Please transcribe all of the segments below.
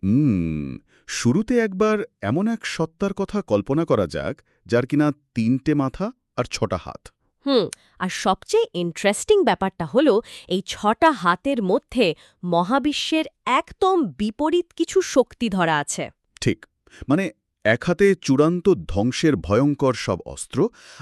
হুম শুরুতে একবার এমন এক সত্তার কথা কল্পনা করা যাক যার কিনা 3টে মাথা আর 6টা হাত। হুম। আর সবচেয়ে ইন্টারেস্টিং ব্যাপারটা হলো এই 6টা হাতের মধ্যে মহাবিশ্বের একদম বিপরীত কিছু শক্তি ধরা আছে। ঠিক, মানে এক হাতে চূড়ান্ত ধ্বংসের ভয়ঙ্কর সব অস্ত্র,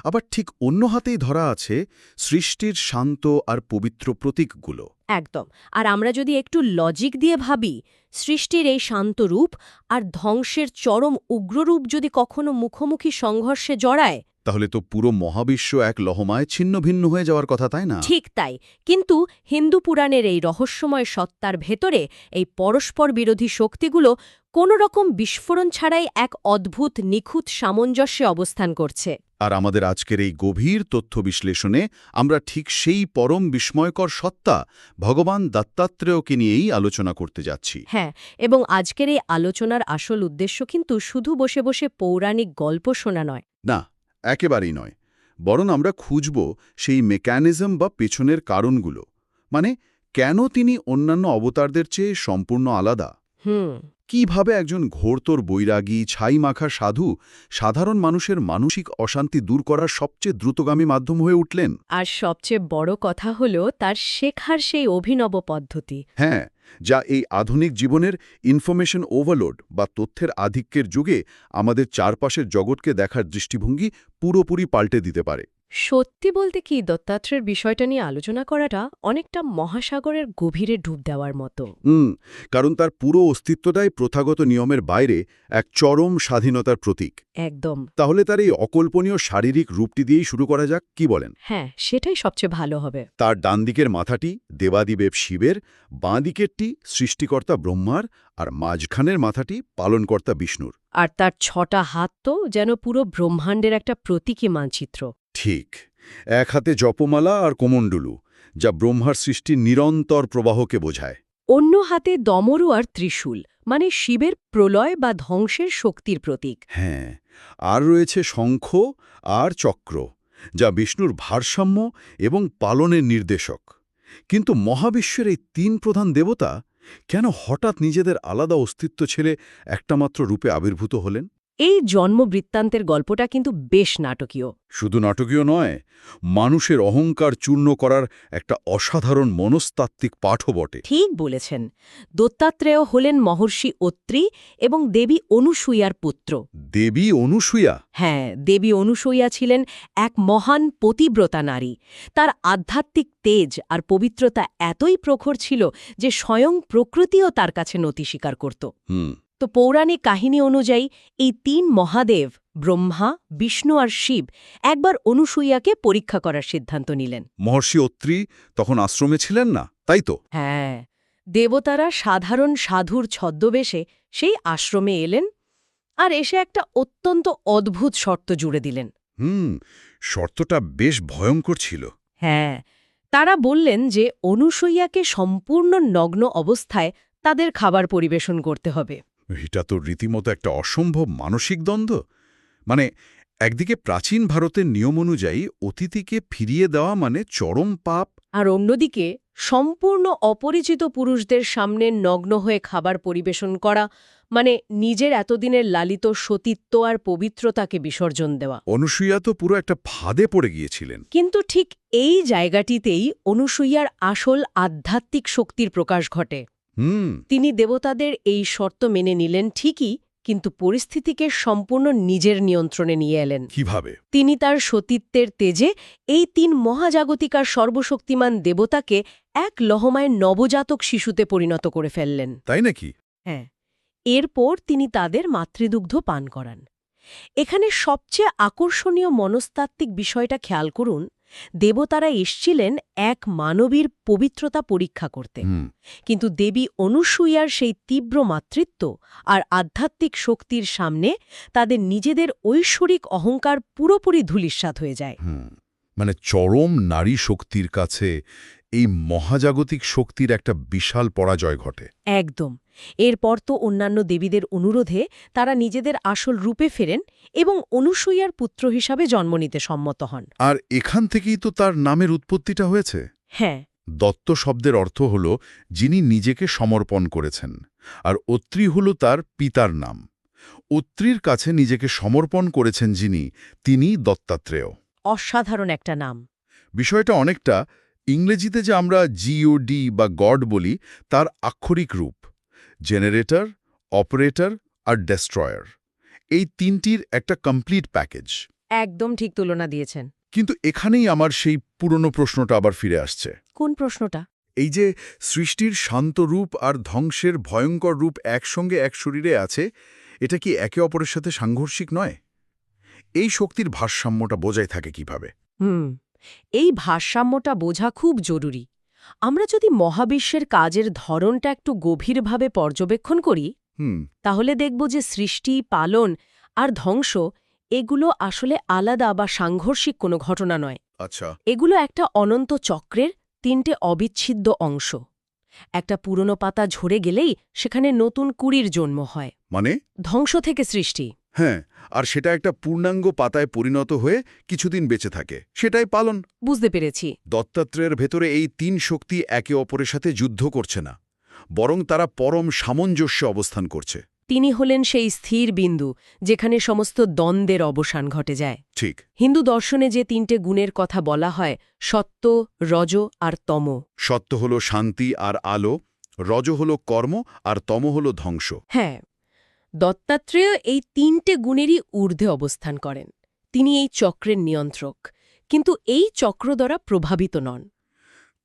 আবার ঠিক অন্য হাতেই ধরা আছে সৃষ্টির শান্ত আর পবিত্র প্রতীকগুলো। একদম। আর আমরা যদি একটু লজিক দিয়ে ভাবি, সৃষ্টির এই শান্ত রূপ আর ধ্বংসের চরম উগ্ররূপ যদি কখনো মুখোমুখি সংঘর্ষে জড়ায়। তাহলে তো পুরো মহাবিশ্ব এক লহমায় ছিন্ন ভিন্ন হয়ে যাওয়ার কথা, তাই না? ঠিক তাই। কিন্তু হিন্দু পুরাণের এই রহস্যময় সত্তার ভেতরে এই পরস্পর বিরোধী শক্তিগুলো কোনো রকম বিস্ফোরণ ছাড়াই এক অদ্ভুত নিখুঁত সামঞ্জস্যে অবস্থান করছে। আর আমাদের আজকের এই গভীর তথ্য বিশ্লেষণে আমরা ঠিক সেই পরম বিস্ময়কর সত্তা ভগবান দত্তাত্রেয়কে নিয়েই আলোচনা করতে যাচ্ছি। হ্যাঁ, এবং আজকের এই আলোচনার আসল উদ্দেশ্য কিন্তু শুধু বসে বসে পৌরাণিক গল্প শোনা নয়। না, একেবারেই নয়। বরং আমরা খুঁজব সেই মেকানিজম বা পেছনের কারণগুলো। মানে কেন তিনি অন্যান্য অবতারদের চেয়ে সম্পূর্ণ আলাদা, হুম। কিভাবে একজন ঘোরতর বৈরাগী ছাইমাখা সাধু সাধারণ মানুষের মানসিক অশান্তি দূর করার সবচেয়ে দ্রুতগামী মাধ্যম হয়ে উঠলেন। আর সবচেয়ে বড় কথা হলো তার শেখার সেই অভিনব পদ্ধতি। হ্যাঁ, যা এই আধুনিক জীবনের ইনফরমেশন ওভারলোড বা তথ্যের আধিক্যের যুগে আমাদের চারপাশের জগৎকে দেখার দৃষ্টিভঙ্গি পুরোপুরি পাল্টে দিতে পারে। সত্যি বলতে কি, দত্তাত্রেয়ের বিষয়টা নিয়ে আলোচনা করাটা অনেকটা মহাসাগরের গভীরে ডুব দেওয়ার মতো। কারণ তার পুরো অস্তিত্বটাই প্রথাগত নিয়মের বাইরে এক চরম স্বাধীনতার প্রতীক। একদম। তাহলে তার এই অকল্পনীয় শারীরিক রূপটি দিয়েই শুরু করা যাক, কি বলেন? হ্যাঁ, সেটাই সবচেয়ে ভালো হবে। তার ডান দিকের মাথাটি দেবাদিদেব শিবের, বাঁ দিকেরটি সৃষ্টিকর্তা ব্রহ্মার, আর মাঝখানের মাথাটি পালনকর্তা বিষ্ণুর। আর তার 6টা হাত তো যেন পুরো ব্রহ্মাণ্ডের একটা প্রতীকী মানচিত্র। ঠিক, এক হাতে জপমালা আর কোমণ্ডলু, যা ব্রহ্মার সৃষ্টির নিরন্তর প্রবাহকে বোঝায়। অন্য হাতে দমরু আর ত্রিশূল, মানে শিবের প্রলয় বা ধ্বংসের শক্তির প্রতীক। হ্যাঁ, আর রয়েছে শঙ্খ আর চক্র, যা বিষ্ণুর ভারসাম্য এবং পালনের নির্দেশক। কিন্তু মহাবিশ্বের এই 3 প্রধান দেবতা কেন হঠাৎ নিজেদের আলাদা অস্তিত্ব ছেড়ে একটামাত্র রূপে আবির্ভূত হলেন? এই জন্মবৃত্তান্তের গল্পটা কিন্তু বেশ নাটকীয়। শুধু নাটকীয় নয়, মানুষের অহংকার চূর্ণ করার একটা অসাধারণ মনস্তাত্ত্বিক পাঠও বটে। ঠিক বলেছেন। দত্তাত্রেয় হলেন মহর্ষি অত্রি এবং দেবী অনুসূয়ার পুত্র। দেবী অনুসূয়া? হ্যাঁ, দেবী অনুসূয়া ছিলেন এক মহান পতিব্রতা নারী। তার আধ্যাত্মিক তেজ আর পবিত্রতা এতই প্রখর ছিল যে স্বয়ং প্রকৃতিও তার কাছে নতি স্বীকার করত। হুম। তো পৌরাণিক কাহিনী অনুযায়ী এই 3 মহাদেব ব্রহ্মা, বিষ্ণু আর শিব একবার অনুসূয়াকে পরীক্ষা করার সিদ্ধান্ত নিলেন। মহর্ষি অত্রি তখন আশ্রমে ছিলেন না, তাই তো? হ্যাঁ, দেবতারা সাধারণ সাধুর ছদ্মবেশে সেই আশ্রমে এলেন আর এসে একটা অত্যন্ত অদ্ভুত শর্ত জুড়ে দিলেন। শর্তটা বেশ ভয়ঙ্কর ছিল। হ্যাঁ, তারা বললেন যে অনুসূয়াকে সম্পূর্ণ নগ্ন অবস্থায় তাদের খাবার পরিবেশন করতে হবে। এটা তো রীতিমতো একটা অসম্ভব মানসিক দ্বন্দ্ব। মানে একদিকে প্রাচীন ভারতের নিয়ম অনুযায়ী অতিথিকে ফিরিয়ে দেওয়া মানে চরম পাপ, আর অন্যদিকে সম্পূর্ণ অপরিচিত পুরুষদের সামনে নগ্ন হয়ে খাবার পরিবেশন করা মানে নিজের এতদিনের লালিত সতীত্ব আর পবিত্রতাকে বিসর্জন দেওয়া। অনুসূয়া তো পুরো একটা ফাঁদে পড়ে গিয়েছিলেন। কিন্তু ঠিক এই জায়গাটিতেই অনুসূয়ার আসল আধ্যাত্মিক শক্তির প্রকাশ ঘটে। তিনি দেবতাদের এই শর্ত মেনে নিলেন ঠিকই, কিন্তু পরিস্থিতিকে সম্পূর্ণ নিজের নিয়ন্ত্রণে নিয়ে এলেন। কিভাবে? তিনি তার সতীত্বের তেজে এই 3 মহাজাগতিক আর সর্বশক্তিমান দেবতাকে এক লহমায় নবজাতক শিশুতে পরিণত করে ফেললেন। তাই নাকি? হ্যাঁ, এরপর তিনি তাদের মাতৃদুগ্ধ পান করান। এখানে সবচেয়ে আকর্ষণীয় মনস্তাত্ত্বিক বিষয়টা খেয়াল করুন, দেবতারা এসছিলেন এক মানবীর পবিত্রতা পরীক্ষা করতে। কিন্তু দেবী অনুসূয়ার সেই তীব্র মাতৃত্ব আর আধ্যাত্মিক শক্তির সামনে তাদের নিজেদের ঐশ্বরিক অহংকার পুরোপুরি ধূলিসাৎ হয়ে যায়। মানে চরম নারী শক্তির কাছে এই মহাজাগতিক শক্তির একটা বিশাল পরাজয় ঘটে। একদম। এরপর তো অন্যান্য দেবীদের অনুরোধে তারা নিজেদের আসল রূপে ফেরেন এবং অনুসূয়ার পুত্র হিসাবে জন্ম নিতে সম্মত হন। আর এখান থেকেই তো তার নামের উৎপত্তিটা হয়েছে। হ্যাঁ, দত্ত শব্দের অর্থ হল যিনি নিজেকে সমর্পণ করেছেন, আর অত্রি হল তার পিতার নাম। অত্রির কাছে নিজেকে সমর্পণ করেছেন যিনি, তিনিই দত্তাত্রেয়। অসাধারণ একটা নাম। বিষয়টা অনেকটা ইংরেজিতে যে আমরা জিওডি বা গড বলি তার আক্ষরিক রূপ: জেনারেটর, অপারেটর আর ডেস্ট্রয়ার। এই তিনটির একটা কমপ্লিট প্যাকেজ। একদম ঠিক তুলনা দিয়েছেন। কিন্তু এখানেই আমার সেই পুরনো প্রশ্নটা আবার ফিরে আসছে। কোন প্রশ্নটা? এই যে সৃষ্টির শান্ত রূপ আর ধ্বংসের ভয়ঙ্কর রূপ একসঙ্গে এক শরীরে আছে, এটা কি একে অপরের সাথে সাংঘর্ষিক নয়? এই শক্তির ভারসাম্যটা বজায় থাকে কিভাবে? এই ভারসাম্যটা বোঝা খুব জরুরি। আমরা যদি মহাবিশ্বের কাজের ধরনটা একটু গভীরভাবে পর্যবেক্ষণ করি, তাহলে দেখব যে সৃষ্টি, পালন আর ধ্বংস এগুলো আসলে আলাদা বা সাংঘর্ষিক কোনো ঘটনা নয়। আচ্ছা। এগুলো একটা অনন্ত চক্রের তিনটে অবিচ্ছেদ্য অংশ। একটা পুরনো পাতা ঝরে গেলেই সেখানে নতুন কুড়ির জন্ম হয়। মানে? ধ্বংস থেকে সৃষ্টি। হ্যাঁ, আর সেটা একটা পূর্ণাঙ্গ পাতায় পরিণত হয়ে কিছুদিন বেঁচে থাকে, সেটাই পালন। বুঝতে পেরেছি। দত্তাত্রেয়ের ভেতরে এই তিন শক্তি একে অপরের সাথে যুদ্ধ করছে না, বরং তারা পরম সামঞ্জস্যে অবস্থান করছে। তিনি হলেন সেই স্থির বিন্দু যেখানে সমস্ত দ্বন্দ্বের অবসান ঘটে যায়। ঠিক। হিন্দু দর্শনে যে তিনটে গুণের কথা বলা হয়, সত্য, রজ আর তম। সত্য হল শান্তি আর আলো, রজ হল কর্ম, আর তম হল ধ্বংস। হ্যাঁ, দত্তাত্রেয় এই তিনটে গুণেরই ঊর্ধ্বে অবস্থান করেন। তিনি এই চক্রের নিয়ন্ত্রক, কিন্তু এই চক্র দ্বারা প্রভাবিত নন।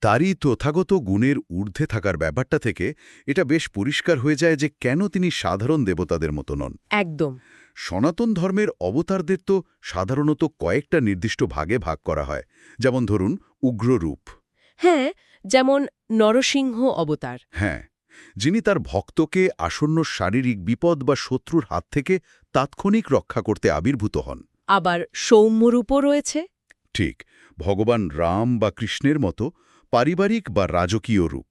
তারই তথাগত গুণের ঊর্ধ্বে থাকার ব্যাপারটা থেকে এটা বেশ পরিষ্কার হয়ে যায় যে কেন তিনি সাধারণ দেবতাদের মতো নন। একদম। সনাতন ধর্মের অবতারদের তো সাধারণত কয়েকটা নির্দিষ্ট ভাগে ভাগ করা হয়, যেমন ধরুন উগ্ররূপ। হ্যাঁ, যেমন নরসিংহ অবতার। হ্যাঁ, যিনি তার ভক্তকে আসন্ন শারীরিক বিপদ বা শত্রুর হাত থেকে তাৎক্ষণিক রক্ষা করতে আবির্ভূত হন। আবার সৌম্যরূপও রয়েছে। ঠিক, ভগবান রাম বা কৃষ্ণের মতো পারিবারিক বা রাজকীয় রূপ,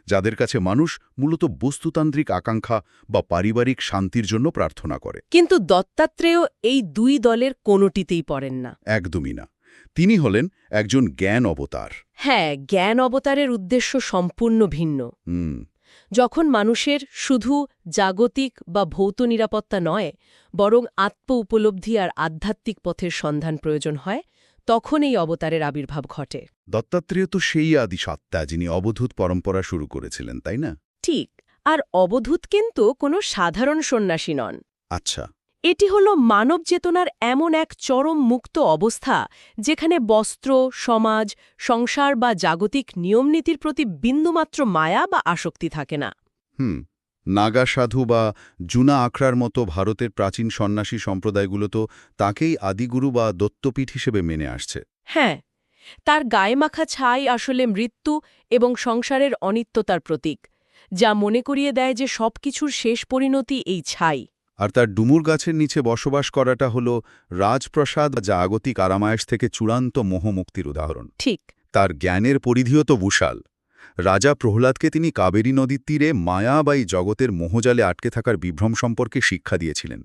যাদের কাছে মানুষ মূলত বস্তুতান্ত্রিক আকাঙ্ক্ষা বা পারিবারিক শান্তির জন্য প্রার্থনা করে। কিন্তু দত্তাত্রেয় এই দুই দলের কোনোটিতেই পড়েন না। একদমই না। তিনি হলেন একজন জ্ঞান অবতার। হ্যাঁ, জ্ঞান অবতারের উদ্দেশ্য সম্পূর্ণ ভিন্ন। যখন মানুষের শুধু জাগতিক বা ভৌত নিরাপত্তা নয়, বরং আত্ম উপলব্ধি আর আধ্যাত্মিক পথের সন্ধান প্রয়োজন হয়, তখন এই অবতারের আবির্ভাব ঘটে। দত্তাত্রেয় তো সেই আদি সত্তা যিনি অবধূত পরম্পরা শুরু করেছিলেন, তাই না? ঠিক, আর অবধূত কিন্তু কোনো সাধারণ সন্ন্যাসী নন। আচ্ছা। এটি হল মানব চেতনার এমন এক চরম মুক্ত অবস্থা যেখানে বস্ত্র, সমাজ, সংসার বা জাগতিক নিয়মনীতির প্রতি বিন্দুমাত্র মায়া বা আসক্তি থাকে না। নাগা সাধু বা জুনা আখড়ার মতো ভারতের প্রাচীন সন্ন্যাসী সম্প্রদায়গুলো তো তাকেই আদিগুরু বা দত্তপীঠ হিসেবে মেনে আসছে। হ্যাঁ, তার গায়ে মাখা ছাই আসলে মৃত্যু এবং সংসারের অনিত্যতার প্রতীক, যা মনে করিয়ে দেয় যে সবকিছুর শেষ পরিণতি এই ছাই। আর তার ডুমুর গাছের নিচে বসবাস করাটা হল রাজপ্রাসাদ বা জাগতিক আরামায়েশ থেকে চূড়ান্ত মোহমুক্তির উদাহরণ। ঠিক। তার জ্ঞানের পরিধিও তো বিশাল। রাজা প্রহ্লাদকে তিনি কাবেরী নদীর তীরে মায়া বা এই জগতের মোহজালে আটকে থাকার বিভ্রম সম্পর্কে শিক্ষা দিয়েছিলেন।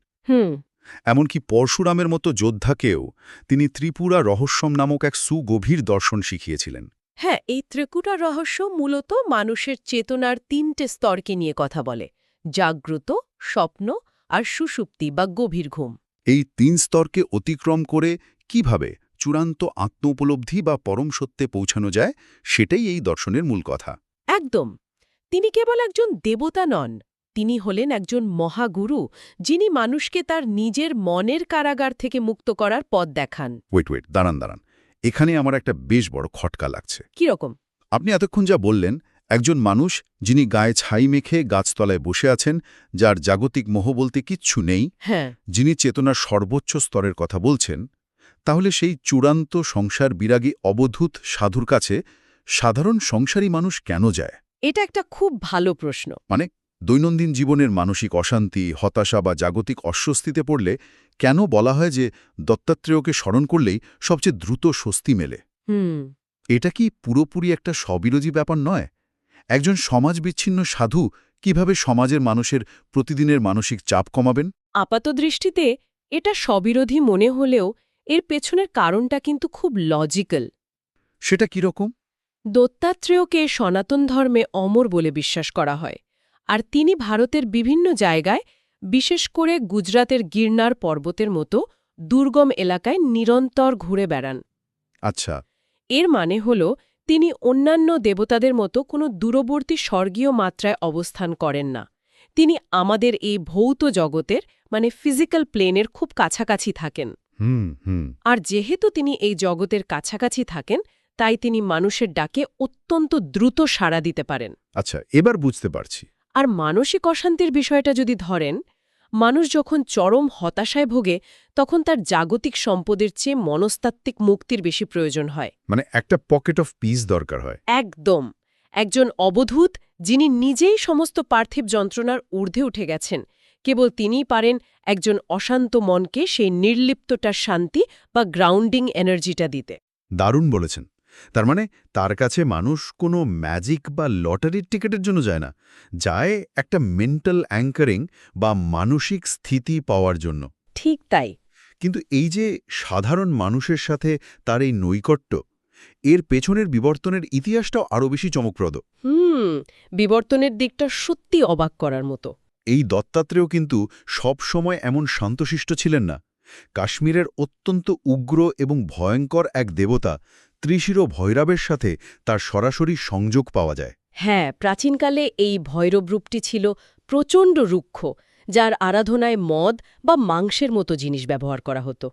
এমনকি পরশুরামের মতো যোদ্ধাকেও তিনি ত্রিপুরা রহস্যম নামক এক সুগভীর দর্শন শিখিয়েছিলেন। হ্যাঁ, এই ত্রিপুরা রহস্য মূলত মানুষের চেতনার তিনটে স্তরকে নিয়ে কথা বলে: জাগ্রত, স্বপ্ন আর সুষুপ্তি বা গভীর ঘুম। এই তিন স্তরকে অতিক্রম করে কিভাবে চূড়ান্ত আত্ম উপলব্ধি বা পরম সত্যে পৌঁছানো যায়, সেটাই এই দর্শনের মূল কথা। একদম। তিনি কেবল একজন দেবতা নন, তিনি হলেন একজন মহাগুরু, যিনি মানুষকে তার নিজের মনের কারাগার থেকে মুক্ত করার পথ দেখান। ওয়েট, দাঁড়ান। এখানে আমার একটা বেশ বড় খটকা লাগছে। কিরকম? আপনি এতক্ষণ যা বললেন, একজন মানুষ যিনি গায়ে ছাই মেখে গাছতলায় বসে আছেন, যার জাগতিক মোহ বলতে কিচ্ছু নেই, হ্যাঁ, যিনি চেতনার সর্বোচ্চ স্তরের কথা বলছেন, তাহলে সেই চূড়ান্ত সংসার বিরাগী অবধূত সাধুর কাছে সাধারণ সংসারী মানুষ কেন যায়? এটা একটা খুব ভালো প্রশ্ন। মানে দৈনন্দিন জীবনের মানসিক অশান্তি, হতাশা বা জাগতিক অস্বস্তিতে পড়লে কেন বলা হয় যে দত্তাত্রেয়কে স্মরণ করলেই সবচেয়ে দ্রুত স্বস্তি মেলে? এটা কি পুরোপুরি একটা স্ববিরোধী ব্যাপার নয়? একজন সমাজবিচ্ছিন্ন সাধু কিভাবে সমাজের মানুষের প্রতিদিনের মানসিক চাপ কমাবেন? আপাতদৃষ্টিতে এটা স্ববিরোধী মনে হলেও এর পেছনের কারণটা কিন্তু খুব লজিক্যাল। সেটা কিরকম? দত্তাত্রেয়কে সনাতন ধর্মে অমর বলে বিশ্বাস করা হয়, আর তিনি ভারতের বিভিন্ন জায়গায়, বিশেষ করে গুজরাতের গিরনার পর্বতের মতো দুর্গম এলাকায় নিরন্তর ঘুরে বেড়ান। আচ্ছা। এর মানে হল তিনি অন্যান্য দেবতাদের মতো কোনো দূরবর্তী স্বর্গীয় মাত্রায় অবস্থান করেন না। তিনি আমাদের এই ভৌত জগতের মানে ফিজিক্যাল প্লেনের খুব কাছাকাছি থাকেন। হুম। আর যেহেতু তিনি এই জগতের কাছাকাছি থাকেন, তাই তিনি মানুষের ডাকে অত্যন্ত দ্রুত সাড়া দিতে পারেন। আচ্ছা, এবার বুঝতে পারছি। আর মানসিক অশান্তির বিষয়টা যদি ধরেন, মানুষ যখন চরম হতাশায় ভোগে তখন তার জাগতিক সম্পদের চেয়ে মনস্তাত্ত্বিক মুক্তির বেশি প্রয়োজন হয়। মানে একটা পকেট অফ পিস দরকার হয়। একদম। একজন অবধূত, যিনি নিজেই সমস্ত পার্থিব যন্ত্রণার ঊর্ধ্বে উঠে গেছেন, কেবল তিনিই পারেন একজন অশান্ত মনকে সেই নির্লিপ্তটার শান্তি বা গ্রাউন্ডিং এনার্জিটা দিতে। দারুণ বলেছেন। তার মানে তার কাছে মানুষ কোনো ম্যাজিক বা লটারির টিকিটের জন্য যায় না, যায় একটা মেন্টাল অ্যাঙ্কারিং বা মানসিক স্থিতি পাওয়ার জন্য। ঠিক তাই। কিন্তু এই যে সাধারণ মানুষের সাথে তার এই নৈকট্য, এর পেছনের বিবর্তনের ইতিহাসটাও আরও বেশি চমকপ্রদ। বিবর্তনের দিকটা সত্যি অবাক করার মতো। এই দত্তাত্রেয় কিন্তু সব সময় এমন শান্তশিষ্ট ছিলেন না। কাশ্মীরের অত্যন্ত উগ্র এবং ভয়ঙ্কর এক দেবতা ত্রিশির ভৈরবের সাথে তার সরাসরি সংযোগ পাওয়া যায়। হ্যাঁ, প্রাচীনকালে এই ভৈরব রূপটি ছিল প্রচণ্ড রুক্ষ, যার আরাধনায় মদ বা মাংসের মতো জিনিস ব্যবহার করা হতো।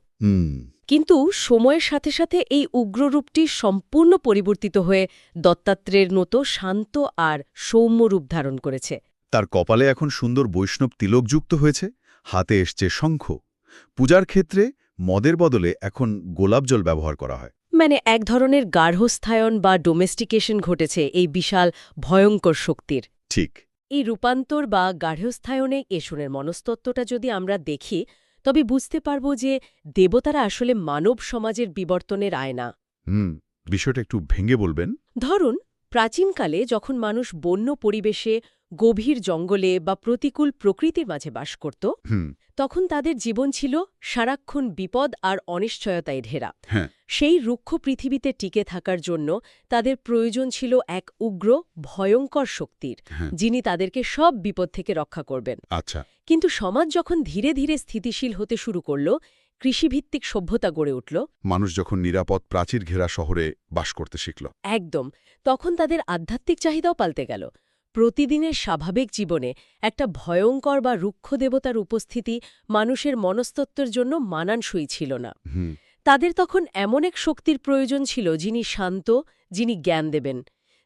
কিন্তু সময়ের সাথে সাথে এই উগ্ররূপটি সম্পূর্ণ পরিবর্তিত হয়ে দত্তাত্রেয়ের মতো শান্ত আর সৌম্য রূপ ধারণ করেছে। তার কপালে এখন সুন্দর বৈষ্ণব তিলকযুক্ত হয়েছে, হাতে এসছে শঙ্খ। পূজার ক্ষেত্রে মদের বদলে এখন গোলাপজল ব্যবহার করা হয়। মানে এক ধরনের গার্হস্থ্যায়ন বা ডোমেস্টিকেশন ঘটেছে এই বিশাল ভয়ঙ্কর শক্তির। ঠিক। এই রূপান্তর বা গার্হস্থ্যায়নে এসনের মনস্তত্ত্বটা যদি আমরা দেখি, তবে বুঝতে পারব যে দেবতারা আসলে মানব সমাজের বিবর্তনের আয়না। বিষয়টা একটু ভেঙে বলবেন। ধরুন, প্রাচীনকালে যখন মানুষ বন্য পরিবেশে, গভীর জঙ্গলে বা প্রতিকূল প্রকৃতির মাঝে বাস করত, তখন তাদের জীবন ছিল সারাক্ষণ বিপদ আর অনিশ্চয়তায় ঘেরা। সেই রুক্ষ পৃথিবীতে টিকে থাকার জন্য তাদের প্রয়োজন ছিল এক উগ্র, ভয়ঙ্কর শক্তির, যিনি তাদেরকে সব বিপদ থেকে রক্ষা করবেন। আচ্ছা। কিন্তু সমাজ যখন ধীরে ধীরে স্থিতিশীল হতে শুরু করল, কৃষিভিত্তিক সভ্যতা গড়ে উঠল, মানুষ যখন নিরাপদ প্রাচীর ঘেরা শহরে বাস করতে শিখল, একদম, তখন তাদের আধ্যাত্মিক চাহিদাও পাল্টে গেল। প্রতিদিনের স্বাভাবিক জীবনে একটা ভয়ঙ্কর বা রুক্ষ দেবতার উপস্থিতি মানুষের মনস্তত্ত্বের জন্য মানানসই ছিল না। তাদের তখন এমন এক শক্তির প্রয়োজন ছিল যিনি শান্ত, যিনি জ্ঞান দেবেন।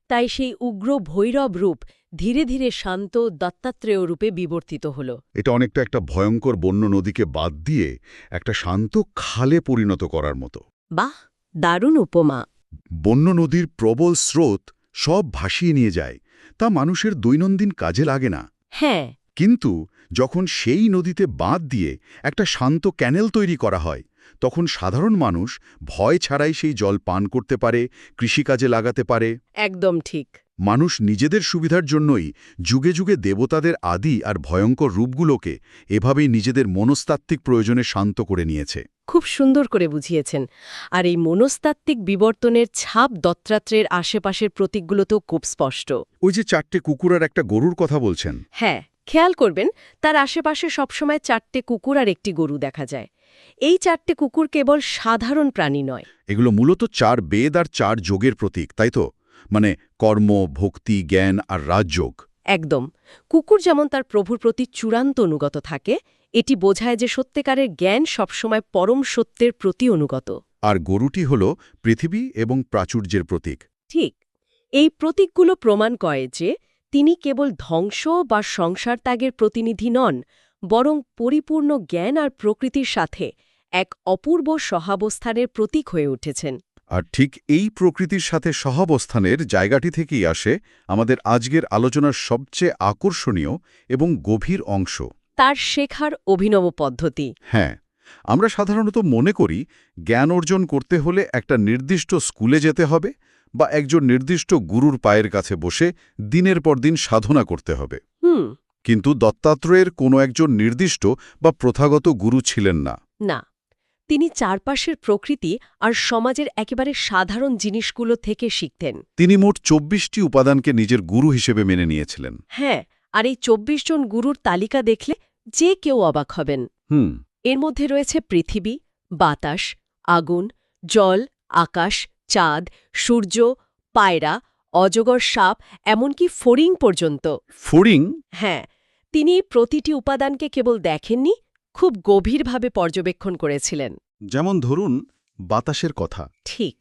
তাই সেই উগ্র ভৈরব রূপ ধীরে ধীরে শান্ত দত্তাত্রেয় রূপে বিবর্তিত হল। এটা অনেকটা একটা ভয়ঙ্কর বন্য নদীকে বাদ দিয়ে একটা শান্ত খালে পরিণত করার মতো। বাহ, দারুণ উপমা। বন্য নদীর প্রবল স্রোত সব ভাসিয়ে নিয়ে যায়, তা মানুষের দৈনন্দিন কাজে লাগে না। হ্যাঁ। কিন্তু যখন সেই নদীতে বাঁধ দিয়ে একটা শান্ত ক্যানেল তৈরি করা হয়, তখন সাধারণ মানুষ ভয় ছাড়াই সেই জল পান করতে পারে, কৃষিকাজে লাগাতে পারে। একদম ঠিক। মানুষ নিজেদের সুবিধার জন্যই যুগে যুগে দেবতাদের আদি আর ভয়ঙ্কর রূপগুলোকে এভাবেই নিজেদের মনস্তাত্ত্বিক প্রয়োজনে শান্ত করে নিয়েছে। খুব সুন্দর করে বুঝিয়েছেন। আর এই মনস্তাত্ত্বিক বিবর্তনের ছাপ দত্তাত্রেয়ের আশেপাশের প্রতীকগুলোতেও খুব স্পষ্ট। ওই যে 4টে কুকুর আর একটা গরুর কথা বলছেন। হ্যাঁ, খেয়াল করবেন, তার আশেপাশে সবসময় 4টে কুকুর আর একটি গরু দেখা যায়। এই 4টে কুকুর কেবল সাধারণ প্রাণী নয়, এগুলো মূলত 4 বেদ আর 4 যোগের প্রতীক, তাই তো? মানে কর্ম, ভক্তি, জ্ঞান আর রাজযোগ। একদম। কুকুর যেমন তার প্রভুর প্রতি চূড়ান্ত অনুগত থাকে, এটি বোঝায় যে সত্যিকারের জ্ঞান সবসময় পরম সত্যের প্রতি অনুগত। আর গরুটি হল পৃথিবী এবং প্রাচুর্যের প্রতীক। ঠিক। এই প্রতীকগুলো প্রমাণ করে যে তিনি কেবল ধ্বংস বা সংসার ত্যাগের প্রতিনিধি নন, বরং পরিপূর্ণ জ্ঞান আর প্রকৃতির সাথে এক অপূর্ব সহাবস্থানের প্রতীক হয়ে উঠেছেন। আর ঠিক এই প্রকৃতির সাথে সহাবস্থানের জায়গাটি থেকেই আসে আমাদের আজকের আলোচনার সবচেয়ে আকর্ষণীয় এবং গভীর অংশ, তার শেখার অভিনব পদ্ধতি। হ্যাঁ, আমরা সাধারণত মনে করি জ্ঞান অর্জন করতে হলে একটা নির্দিষ্ট স্কুলে যেতে হবে বা একজন নির্দিষ্ট গুরুর পায়ের কাছে বসে দিনের পর দিন সাধনা করতে হবে। কিন্তু দত্তাত্রেয়ের কোনো একজন নির্দিষ্ট বা প্রথাগত গুরু ছিলেন না। না, তিনি চারপাশের প্রকৃতি আর সমাজের একেবারে সাধারণ জিনিসগুলো থেকে শিখতেন। তিনি মোট ২৪টি উপাদানকে নিজের গুরু হিসেবে মেনে নিয়েছিলেন। হ্যাঁ, আর এই ২৪ জন গুরুর তালিকা দেখলে যে কেউ অবাক হবেন। হুম। এর মধ্যে রয়েছে পৃথিবী, বাতাস, আগুন, জল, আকাশ, চাঁদ, সূর্য, পায়রা, অজগর সাপ, এমনকি ফড়িং পর্যন্ত। ফড়িং? হ্যাঁ, তিনি প্রতিটি উপাদানকে কেবল দেখেননি, খুব গভীরভাবে পর্যবেক্ষণ করেছিলেন। যেমন ধরুন বাতাসের কথা। ঠিক,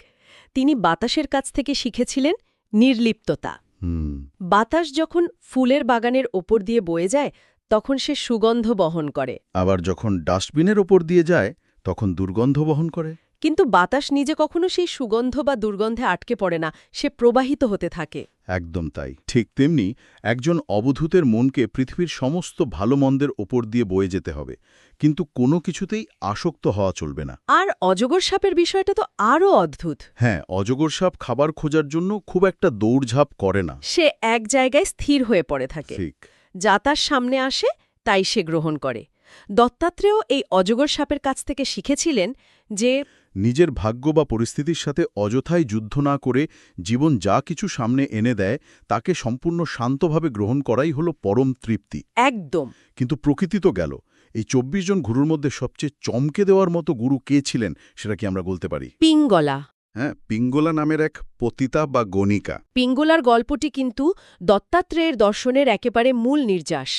তিনি বাতাসের কাছ থেকে শিখেছিলেন নির্লিপ্ততা। হুম। বাতাস যখন ফুলের বাগানের ওপর দিয়ে বয়ে যায় তখন সে সুগন্ধ বহন করে, আবার যখন ডাস্টবিনের ওপর দিয়ে যায় তখন দুর্গন্ধ বহন করে। কিন্তু বাতাস নিজে কখনো সেই সুগন্ধ বা দুর্গন্ধে আটকে পড়ে না, সে প্রবাহিত হতে থাকে। একদম তাই। ঠিক তেমনি একজন অবধূতের মনকে পৃথিবীর সমস্ত ভালো মন্দের ওপর দিয়ে বয়ে যেতে হবে, কিন্তু কোনো কিছুতেই আসক্ত হওয়া চলবে না। আর অজগর সাপের বিষয়টা তো আরও অদ্ভুত। হ্যাঁ, অজগর সাপ খাবার খোঁজার জন্য খুব একটা দৌড়ঝাঁপ করে না। সে এক জায়গায় স্থির হয়ে পড়ে থাকে, ঠিক। যা তার সামনে আসে তাই সে গ্রহণ করে। দত্তাত্রেয় এই অজগর সাপের কাছ থেকে শিখেছিলেন যে নিজের ভাগ্য বা পরিস্থিতির সাথে অযথাই যুদ্ধ না করে জীবন যা কিছু সামনে এনে দেয় তাকে সম্পূর্ণ শান্তভাবে গ্রহণ করাই হলো পরম তৃপ্তি। একদম। কিন্তু প্রকৃতি তো গেল, এই ২৪ জন গুরুর মধ্যে সবচেয়ে চমকে দেওয়ার মতো গুরু কে ছিলেন সেটা কি আমরা বলতে পারি? পিঙ্গলা। হ্যাঁ, পিঙ্গলা নামের এক পতিতা বা গণিকা। পিঙ্গলার গল্পটি কিন্তু দত্তাত্রেয়ের দর্শনের একেবারে মূল নির্যাস।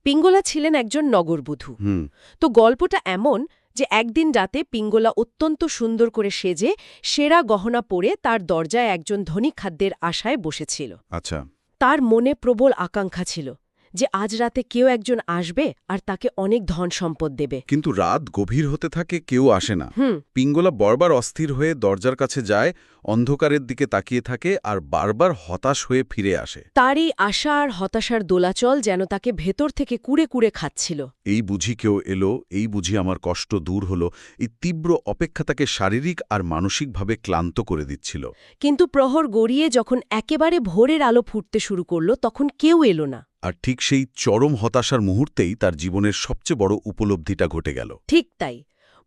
পিঙ্গলা ছিলেন একজন নগরবধূ। তো গল্পটা এমন যে একদিন রাতে পিঙ্গলা অত্যন্ত সুন্দর করে সেজে সেরা গহনা পরে তার দরজায় একজন ধনী খাদ্যের আশায় বসেছিল। আচ্ছা। তার মনে প্রবল আকাঙ্ক্ষা ছিল যে আজ রাতে কেউ একজন আসবে আর তাকে অনেক ধন সম্পদ দেবে। কিন্তু রাত গভীর হতে থাকে, কেউ আসে না। হুম। পিঙ্গলা বারবার অস্থির হয়ে দরজার কাছে যায়, অন্ধকারের দিকে তাকিয়ে থাকে আর বারবার হতাশ হয়ে ফিরে আসে। তার এই আশা আর হতাশার দোলাচল যেন তাকে ভেতর থেকে কুড়ে কুড়ে খাচ্ছিল। এই বুঝি কেউ এলো, এই বুঝি আমার কষ্ট দূর হলো, এই তীব্র অপেক্ষা তাকে শারীরিক আর মানসিকভাবে ক্লান্ত করে দিচ্ছিল। কিন্তু প্রহর গড়িয়ে যখন একেবারে ভোরের আলো ফুটতে শুরু করল তখন কেউ এলো না। আর ঠিক সেই চরম হতাশার মুহূর্তেই তার জীবনের সবচেয়ে বড় উপলব্ধিটা ঘটে গেল। ঠিক তাই,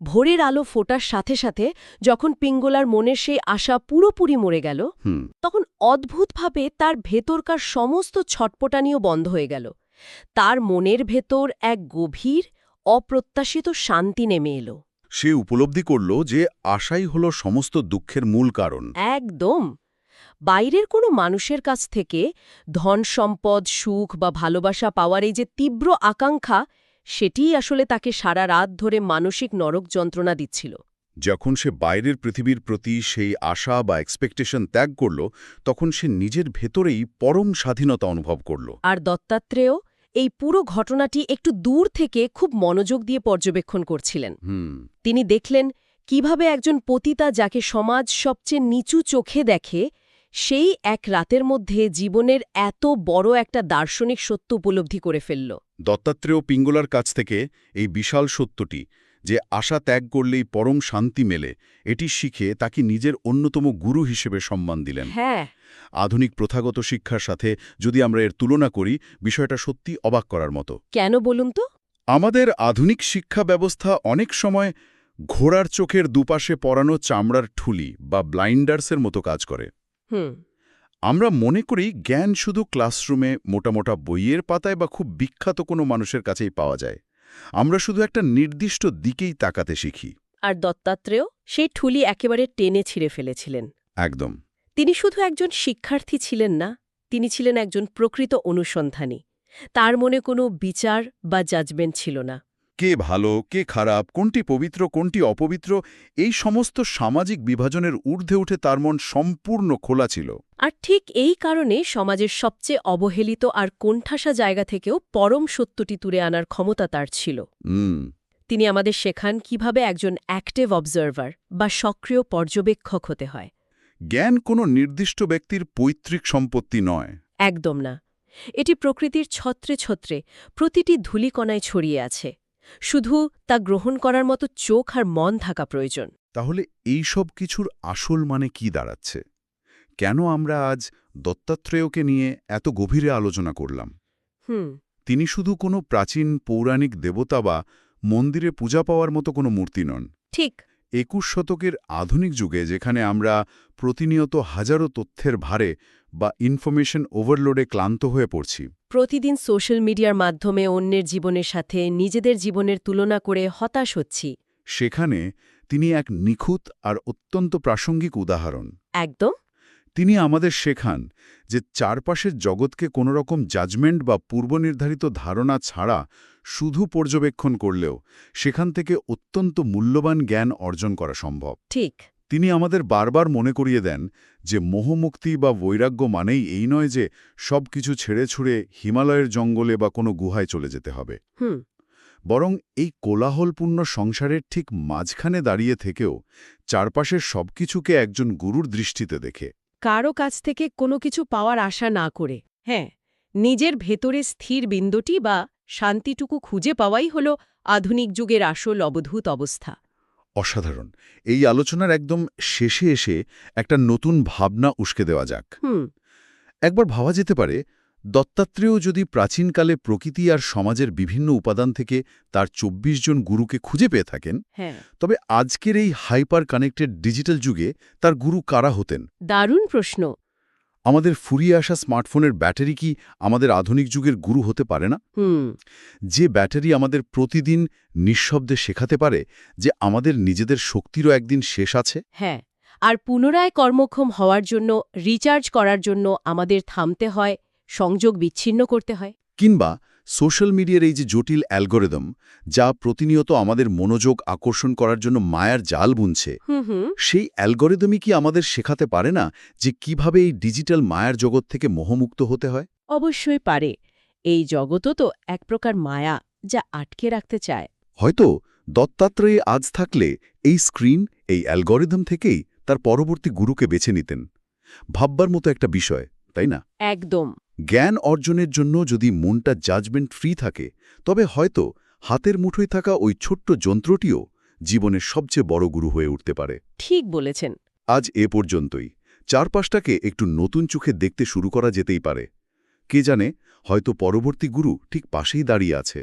ভোরের আলো ফোটার সাথে সাথে যখন পিঙ্গলার মনের সেই আশা পুরোপুরি মরে গেল, তখন অদ্ভুতভাবে তার ভেতরকার সমস্ত ছটপটানিও বন্ধ হয়ে গেল। তার মনের ভেতর এক গভীর অপ্রত্যাশিত শান্তি নেমে এলো। সে উপলব্ধি করল যে আশাই হলো সমস্ত দুঃখের মূল কারণ। একদম। বাইরের কোনো মানুষের কাছ থেকে ধন সম্পদ, সুখ বা ভালোবাসা পাওয়ার এই যে তীব্র আকাঙ্ক্ষা, সেটিই আসলে তাকে সারা রাত ধরে মানসিক নরক যন্ত্রণা দিচ্ছিল। যখন সে বাইরের পৃথিবীর প্রতি সেই আশা বা এক্সপেকটেশন ত্যাগ করল, তখন সে নিজের ভেতরেই পরম স্বাধীনতা অনুভব করল। আর দত্তাত্রেয় এই পুরো ঘটনাটি একটু দূর থেকে খুব মনোযোগ দিয়ে পর্যবেক্ষণ করছিলেন। তিনি দেখলেন কিভাবে একজন পতিতা, যাকে সমাজ সবচেয়ে নিচু চোখে দেখে, সেই এক রাতের মধ্যে জীবনের এত বড় একটা দার্শনিক সত্য উপলব্ধি করে ফেলল। দত্তাত্রেয় পিঙ্গলার কাছ থেকে এই বিশাল সত্যটি যে আশা ত্যাগ করলেই পরম শান্তি মেলে, এটি শিখে তাকে নিজের অন্যতম গুরু হিসেবে সম্মান দিলেন। হ্যাঁ। আধুনিক প্রথাগত শিক্ষার সাথে যদি আমরা এর তুলনা করি, বিষয়টা সত্যি অবাক করার মতো। কেন বলুন তো? আমাদের আধুনিক শিক্ষা ব্যবস্থা অনেক সময় ঘোড়ার চোখের দুপাশে পরানো চামড়ার ঠুলি বা ব্লাইন্ডার্সের মতো কাজ করে। আমরা মনে করি জ্ঞান শুধু ক্লাসরুমে মোটা মোটা বইয়ের পাতায় বা খুব বিখ্যাত কোনো মানুষের কাছেই পাওয়া যায়। আমরা শুধু একটা নির্দিষ্ট দিকেই তাকাতে শিখি। আর দত্তাত্রেয় সেই ঠুলি একেবারে টেনে ছিঁড়ে ফেলেছিলেন। একদম। তিনি শুধু একজন শিক্ষার্থী ছিলেন না, তিনি ছিলেন একজন প্রকৃত অনুসন্ধানী। তার মনে কোনো বিচার বা জাজমেন্ট ছিল না। কে ভালো, কে খারাপ, কোনটি পবিত্র, কোনটি অপবিত্র, এই সমস্ত সামাজিক বিভাজনের ঊর্ধ্বে উঠে তার মন সম্পূর্ণ খোলা ছিল। আর ঠিক এই কারণে সমাজের সবচেয়ে অবহেলিত আর কোণঠাসা জায়গা থেকেও পরম সত্যটি তুলে আনার ক্ষমতা তার ছিল। তিনি আমাদের শেখান কিভাবে একজন অ্যাক্টিভ অবজারভার বা সক্রিয় পর্যবেক্ষক হতে হয়। জ্ঞান কোনো নির্দিষ্ট ব্যক্তির পৈতৃক সম্পত্তি নয়। একদম না। এটি প্রকৃতির ছত্রে ছত্রে প্রতিটি ধূলিকণায় ছড়িয়ে আছে। শুধু তা গ্রহণ করার মতো চোখ আর মন থাকা প্রয়োজন। তাহলে এই সব কিছুর আসল মানে কি দাঁড়াচ্ছে? কেন আমরা আজ দত্তাত্রেয়কে নিয়ে এত গভীরে আলোচনা করলাম? তিনি শুধু কোনো প্রাচীন পৌরাণিক দেবতা বা মন্দিরে পূজা পাওয়ার মতো কোনো মূর্তি নন। ঠিক। ২১ শতকের আধুনিক যুগে যেখানে আমরা প্রতিনিয়ত হাজারো তথ্যের ভারে বা ইনফরমেশন ওভারলোডে ক্লান্ত হয়ে পড়ছি, প্রতিদিন সোশ্যাল মিডিয়ার মাধ্যমে অন্যের জীবনের সাথে নিজেদের জীবনের তুলনা করে হতাশ হচ্ছি। সেখানে তিনি এক নিখুঁত আর অত্যন্ত প্রাসঙ্গিক উদাহরণ। একদম। তিনি আমাদের শেখান যে চারপাশের জগৎকে কোনো রকম জাজমেন্ট বা পূর্বনির্ধারিত ধারণা ছাড়া শুধু পর্যবেক্ষণ করলেও সেখান থেকে অত্যন্ত মূল্যবান জ্ঞান অর্জন করা সম্ভব। ঠিক। তিনি আমাদের বারবার মনে করিয়ে দেন যে মোহমুক্তি বা বৈরাগ্য মানেই এই নয় যে সব কিছু ছেড়ে ছুড়ে হিমালয়ের জঙ্গলে বা কোনো গুহায় চলে যেতে হবে, বরং এই কোলাহলপূর্ণ সংসারের ঠিক মাঝখানে দাঁড়িয়ে থেকেও চারপাশের সবকিছুকে একজন গুরুর দৃষ্টিতে দেখে, কারো কাছ থেকে কোনো কিছু পাওয়ার আশা না করে, হ্যাঁ, নিজের ভেতরে স্থির বিন্দুটি বা শান্তিটুকু খুঁজে পাওয়াই হল আধুনিক যুগের আসল অবধূত অবস্থা। অসাধারণ। এই আলোচনার একদম শেষে এসে একটা নতুন ভাবনা উস্কে দেওয়া যাক। একবার ভাবা যেতে পারে, দত্তাত্রেয় যদি প্রাচীনকালে প্রকৃতি আর সমাজের বিভিন্ন উপাদান থেকে তার ২৪ জন গুরুকে খুঁজে পেয়ে থাকেন, তবে আজকের এই হাইপার কানেক্টেড ডিজিটাল যুগে তার গুরু কারা হতেন? দারুণ প্রশ্ন। আমাদের ফুরিয়ে আসা স্মার্টফোনের ব্যাটারি কি আমাদের আধুনিক যুগের গুরু হতে পারে না? যে ব্যাটারি আমাদের প্রতিদিন নিঃশব্দে শেখাতে পারে যে আমাদের নিজেদের শক্তিরও একদিন শেষ আছে। হ্যাঁ, আর পুনরায় কর্মক্ষম হওয়ার জন্য, রিচার্জ করার জন্য আমাদের থামতে হয়, সংযোগ বিচ্ছিন্ন করতে হয়। কিংবা সোশ্যাল মিডিয়ার এই যে জটিল অ্যালগোরিদম, যা প্রতিনিয়ত আমাদের মনোযোগ আকর্ষণ করার জন্য মায়ার জাল বুনছে, সেই অ্যালগোরিদমই কি আমাদের শেখাতে পারে না যে কিভাবে এই ডিজিটাল মায়ার জগৎ থেকে মোহমুক্ত হতে হয়? অবশ্যই পারে। এই জগতও তো এক প্রকার মায়া, যা আটকে রাখতে চায়। হয়তো দত্তাত্রেয় আজ থাকলে এই স্ক্রিন, এই অ্যালগোরিদম থেকেই তার পরবর্তী গুরুকে বেছে নিতেন। ভাববার মতো একটা বিষয়, তাই না? একদম। জ্ঞান অর্জনের জন্য যদি মনটা জাজমেন্ট ফ্রি থাকে, তবে হয়তো হাতের মুঠোয় থাকা ওই ছোট্ট যন্ত্রটিও জীবনের সবচেয়ে বড় গুরু হয়ে উঠতে পারে। ঠিক বলেছেন। আজ এ পর্যন্তই। চারপাশটাকে একটু নতুন চোখে দেখতে শুরু করা যেতেই পারে। কে জানে, হয়তো পরবর্তী গুরু ঠিক পাশেই দাঁড়িয়ে আছে।